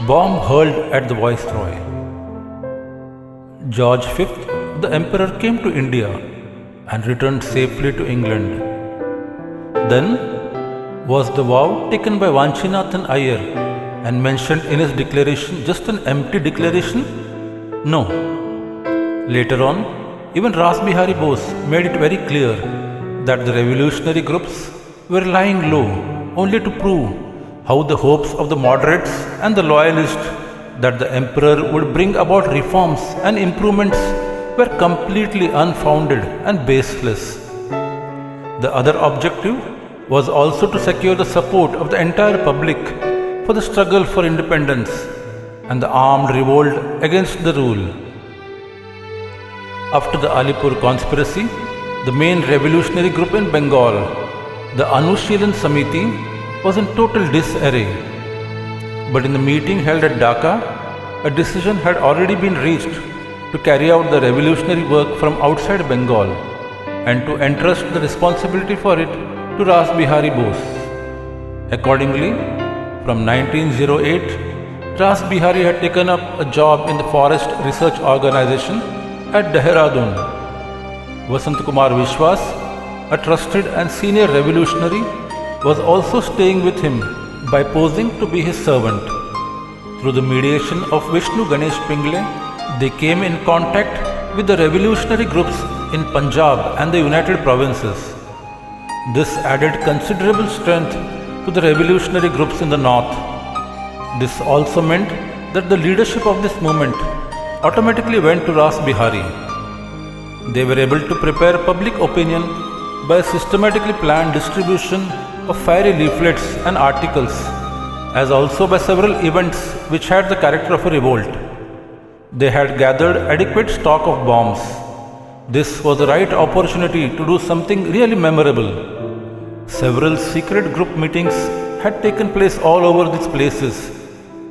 Bomb hurled at the Viceroy. George V, the Emperor, came to India and returned safely to England. Then was the vow taken by Vanchinathan Iyer and mentioned in his declaration just an empty declaration? No. Later on, even Ras Bihari Bose made it very clear that the revolutionary groups were lying low only to prove how the hopes of the moderates and the loyalists that the emperor would bring about reforms and improvements were completely unfounded and baseless. The other objective was also to secure the support of the entire public for the struggle for independence and the armed revolt against the rule. After the Alipur conspiracy, the main revolutionary group in Bengal, the Anushilan Samiti, was in total disarray. But in the meeting held at Dhaka, a decision had already been reached to carry out the revolutionary work from outside Bengal and to entrust the responsibility for it to Ras Bihari Bose. Accordingly, from 1908, Ras Bihari had taken up a job in the Forest Research Organization at Dehradun. Vasant Kumar Vishwas, a trusted and senior revolutionary, was also staying with him by posing to be his servant. Through the mediation of Vishnu Ganesh Pingle, they came in contact with the revolutionary groups in Punjab and the United Provinces. This added considerable strength to the revolutionary groups in the north. This also meant that the leadership of this movement automatically went to Ras Bihari. They were able to prepare public opinion by a systematically planned distribution of fiery leaflets and articles, as also by several events which had the character of a revolt. They had gathered adequate stock of bombs. This was the right opportunity to do something really memorable. Several secret group meetings had taken place all over these places,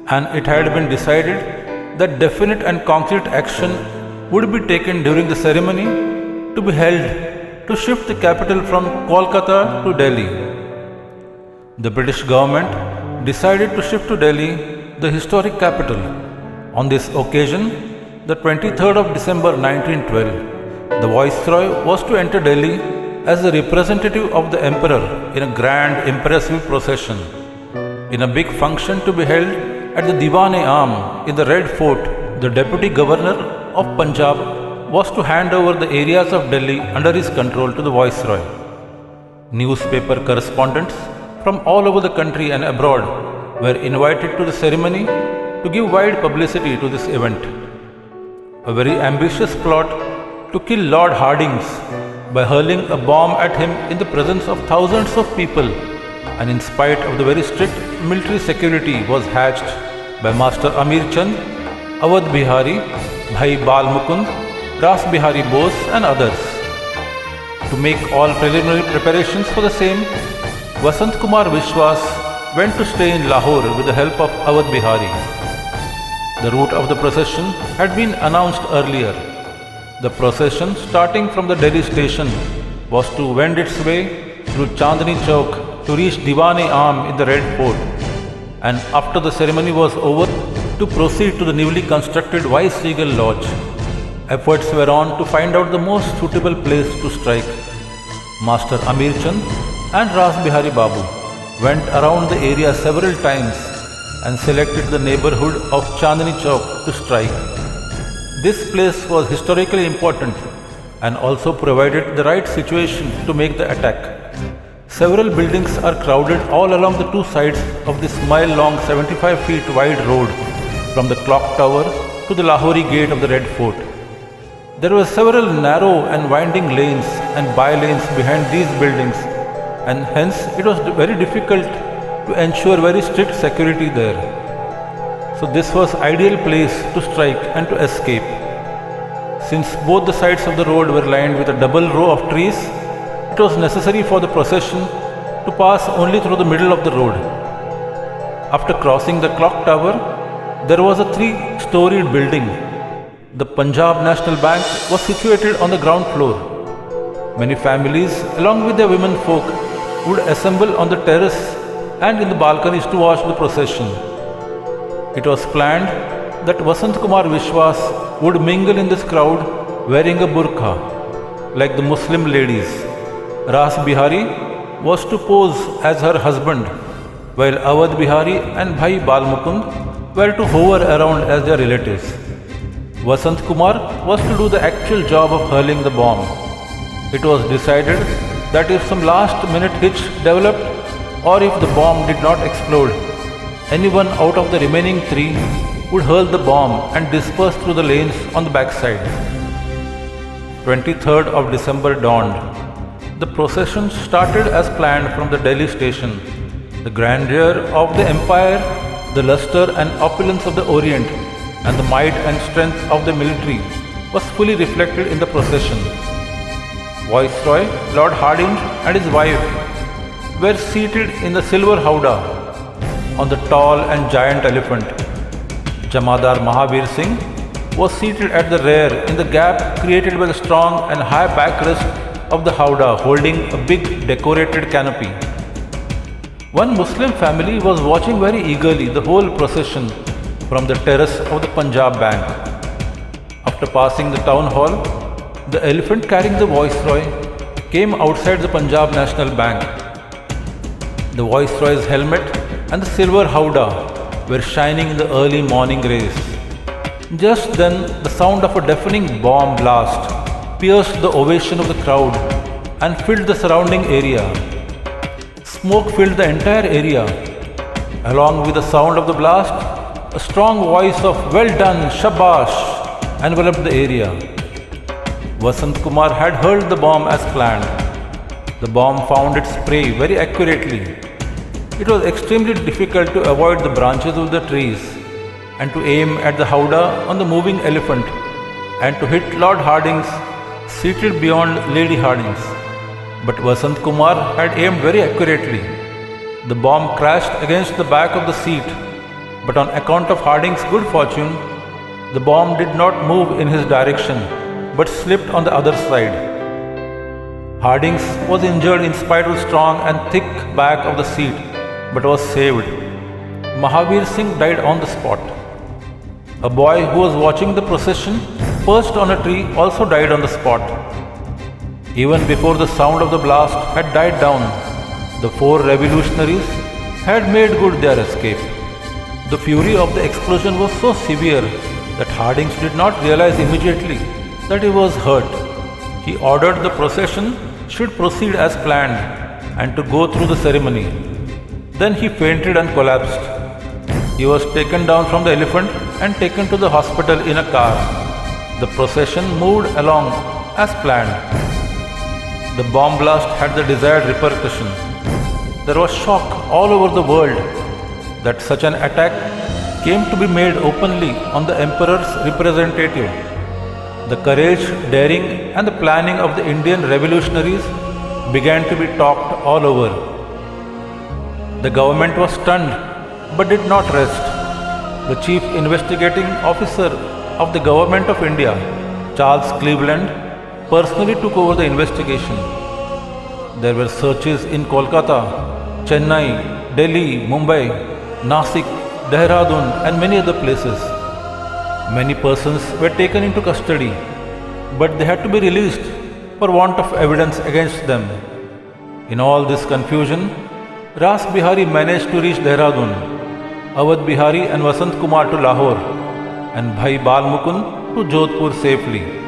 and it had been decided that definite and concrete action would be taken during the ceremony to be held to shift the capital from Kolkata to Delhi. The British government decided to shift to Delhi, the historic capital. On this occasion, the 23rd of December 1912, the Viceroy was to enter Delhi as the representative of the Emperor in a grand, impressive procession. In a big function to be held at the Diwan-e-Am in the Red Fort, the Deputy Governor of Punjab was to hand over the areas of Delhi under his control to the Viceroy. Newspaper correspondents from all over the country and abroad were invited to the ceremony to give wide publicity to this event. A very ambitious plot to kill Lord Hardinge by hurling a bomb at him in the presence of thousands of people and in spite of the very strict military security was hatched by Master Amir Chand, Awadh Bihari, Bhai Bal Mukund, Ras Bihari Bose and others. To make all preliminary preparations for the same, Vasant Kumar Vishwas went to stay in Lahore with the help of Awadh Bihari. The route of the procession had been announced earlier. The procession, starting from the Delhi station, was to wend its way through Chandni Chowk to reach Diwan-e-Am in the Red Fort, and after the ceremony was over, to proceed to the newly constructed Viceregal Lodge. Efforts were on to find out the most suitable place to strike. Master Amir Chand and Ras Bihari Babu went around the area several times and selected the neighborhood of Chandni Chowk to strike. This place was historically important and also provided the right situation to make the attack. Several buildings are crowded all along the two sides of this mile-long 75 feet wide road from the clock tower to the Lahori gate of the Red Fort. There were several narrow and winding lanes and by-lanes behind these buildings, and hence it was very difficult to ensure very strict security there. So this was ideal place to strike and to escape. Since both the sides of the road were lined with a double row of trees, it was necessary for the procession to pass only through the middle of the road. After crossing the clock tower, there was a 3-storied building. The Punjab National Bank was situated on the ground floor. Many families, along with their women folk, would assemble on the terrace and in the balconies to watch the procession. It was planned that Vasant Kumar Vishwas would mingle in this crowd wearing a burqa, like the Muslim ladies. Ras Bihari was to pose as her husband, while Awadh Bihari and Bhai Balmukund were to hover around as their relatives. Vasant Kumar was to do the actual job of hurling the bomb. It was decided that if some last-minute hitch developed or if the bomb did not explode, anyone out of the remaining three would hurl the bomb and disperse through the lanes on the backside. 23rd of December dawned. The procession started as planned from the Delhi station. The grandeur of the empire, the luster and opulence of the Orient, and the might and strength of the military was fully reflected in the procession. Viceroy Lord Hardinge and his wife were seated in the silver howdah on the tall and giant elephant. Jamadar Mahavir Singh was seated at the rear in the gap created by the strong and high backrest of the howdah, holding a big decorated canopy. One Muslim family was watching very eagerly the whole procession from the terrace of the Punjab Bank. After passing the town hall, the elephant carrying the Viceroy came outside the Punjab National Bank. The Viceroy's helmet and the silver howdah were shining in the early morning rays. Just then, the sound of a deafening bomb blast pierced the ovation of the crowd and filled the surrounding area. Smoke filled the entire area. Along with the sound of the blast, a strong voice of "Well done, Shabash" enveloped the area. Vasant Kumar had hurled the bomb as planned. The bomb found its prey very accurately. It was extremely difficult to avoid the branches of the trees and to aim at the howdah on the moving elephant and to hit Lord Hardinge seated beyond Lady Hardinge. But Vasant Kumar had aimed very accurately. The bomb crashed against the back of the seat, but on account of Hardinge's good fortune, the bomb did not move in his direction but slipped on the other side. Hardinge was injured in spite of the strong and thick back of the seat, but was saved. Mahavir Singh died on the spot. A boy who was watching the procession perched on a tree also died on the spot. Even before the sound of the blast had died down, the four revolutionaries had made good their escape. The fury of the explosion was so severe that Hardinge did not realize immediately that he was hurt. He ordered the procession should proceed as planned and to go through the ceremony. Then he fainted and collapsed. He was taken down from the elephant and taken to the hospital in a car. The procession moved along as planned. The bomb blast had the desired repercussion. There was shock all over the world that such an attack came to be made openly on the emperor's representative. The courage, daring, and the planning of the Indian revolutionaries began to be talked all over. The government was stunned but did not rest. The chief investigating officer of the Government of India, Charles Cleveland, personally took over the investigation. There were searches in Kolkata, Chennai, Delhi, Mumbai, Nasik, Dehradun, and many other places. Many persons were taken into custody, but they had to be released for want of evidence against them. In all this confusion, Ras Bihari managed to reach Dehradun, Awadh Bihari and Vasant Kumar to Lahore, and Bhai Balmukund to Jodhpur safely.